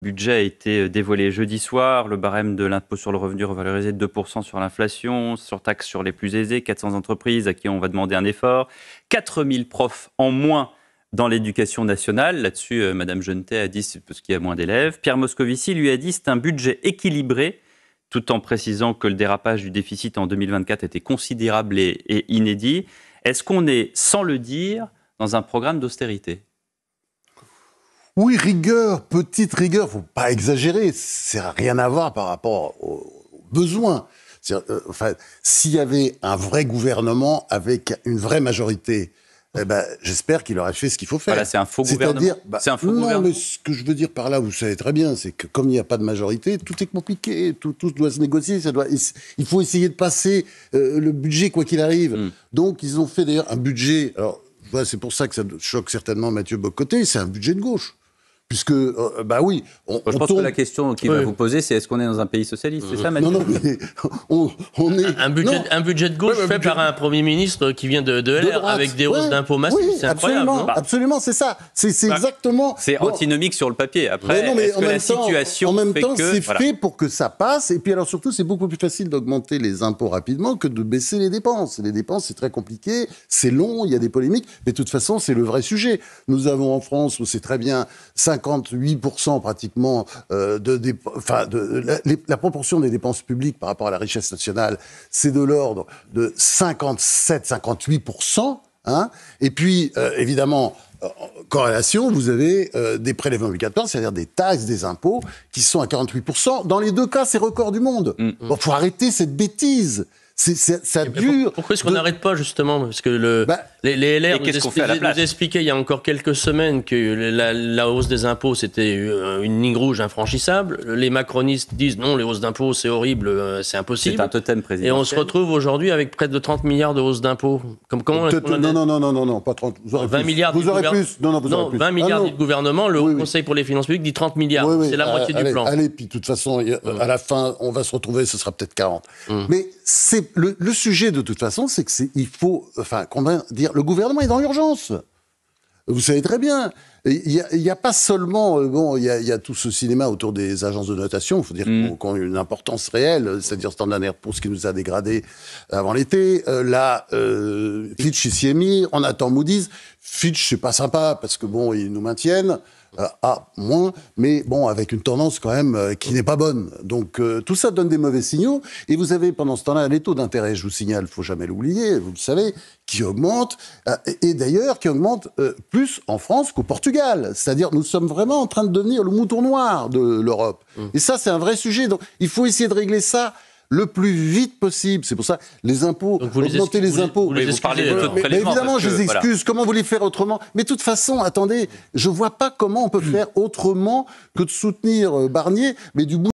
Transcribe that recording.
Le budget a été dévoilé jeudi soir. Le barème de l'impôt sur le revenu revalorisé de 2% sur l'inflation, surtaxe sur les plus aisés, 400 entreprises à qui on va demander un effort, 4000 profs en moins dans l'éducation nationale. Là-dessus, Mme Genetet a dit c'est parce qu'il y a moins d'élèves. Pierre Moscovici lui a dit c'est un budget équilibré, tout en précisant que le dérapage du déficit en 2024 était considérable et inédit. Est-ce qu'on est, sans le dire, dans un programme d'austérité ? Oui, rigueur, petite rigueur, il ne faut pas exagérer, ça n'a rien à voir par rapport aux besoins. S'il y avait un vrai gouvernement avec une vraie majorité, j'espère qu'il aurait fait ce qu'il faut faire. Voilà, c'est un faux gouvernement. C'est un faux gouvernement. Mais ce que je veux dire par là, vous savez très bien, c'est que comme il n'y a pas de majorité, tout est compliqué, tout doit se négocier, il faut essayer de passer le budget quoi qu'il arrive. Donc ils ont fait d'ailleurs un budget, alors c'est pour ça que ça choque certainement Mathieu Bock-Côté, c'est un budget de gauche. Puisque, oui... Je pense que la question qu'il va vous poser, c'est est-ce qu'on est dans un pays socialiste ? C'est ça, Mathieu ? Non, mais on est... Un budget de gauche fait par un Premier ministre qui vient de LR, avec des hausses d'impôts massives, c'est incroyable, non ? Absolument, c'est ça. C'est exactement... C'est antinomique sur le papier. Après, est-ce que la situation fait que... c'est fait pour que ça passe. Et puis, alors, surtout, c'est beaucoup plus facile d'augmenter les impôts rapidement que de baisser les dépenses. Les dépenses, c'est très compliqué, c'est long, il y a des polémiques. Mais de toute façon, c'est le vrai sujet. Nous avons en France, où c'est très bien... 58% pratiquement la proportion des dépenses publiques par rapport à la richesse nationale, c'est de l'ordre de 57-58%. Et puis, évidemment, corrélation, vous avez des prélèvements obligatoires, c'est-à-dire des taxes, des impôts, qui sont à 48%. Dans les deux cas, c'est record du monde. Bon, faut arrêter cette bêtise. Ça dure. Pourquoi est-ce qu'on n'arrête pas, justement ? Parce que les LR nous expliquaient il y a encore quelques semaines que la hausse des impôts, c'était une ligne rouge infranchissable. Les macronistes disent non, les hausses d'impôts, c'est horrible, c'est impossible. C'est un totem présidentiel. Et on se retrouve aujourd'hui avec près de 30 milliards de hausses d'impôts. Non, pas 30. Vous aurez 20 plus. milliards. Vous aurez plus. Non, 20 milliards dit le gouvernement. Le Haut Conseil pour les finances publiques dit 30 milliards. C'est la moitié du plan. Allez, puis de toute façon, à la fin, on va se retrouver, ce sera peut-être 40. Mais c'est le sujet, de toute façon, c'est qu'il faut, dire, le gouvernement est dans l'urgence. Vous savez très bien. Il n'y a pas seulement, il y a tout ce cinéma autour des agences de notation, il faut dire qu'ils ont une importance réelle, c'est-à-dire Standard & Poor's qui nous a dégradés avant l'été. Fitch s'y est mis, on attend Moody's. Fitch, c'est pas sympa, parce que ils nous maintiennent. Moins, mais avec une tendance quand même qui n'est pas bonne. Donc tout ça donne des mauvais signaux. Et vous avez pendant ce temps-là les taux d'intérêt, je vous signale, il ne faut jamais l'oublier, vous le savez, qui augmentent. Et d'ailleurs, qui augmentent plus en France qu'au Portugal. C'est-à-dire, nous sommes vraiment en train de devenir le mouton noir de l'Europe. Et ça, c'est un vrai sujet. Donc il faut essayer de régler ça le plus vite possible. C'est pour ça, les impôts, augmenter les impôts. Vous parlez de taux de prélèvement. Évidemment, je les excuse. Comment vous les faire autrement ? Mais de toute façon, attendez, je vois pas comment on peut faire autrement que de soutenir Barnier, mais du bout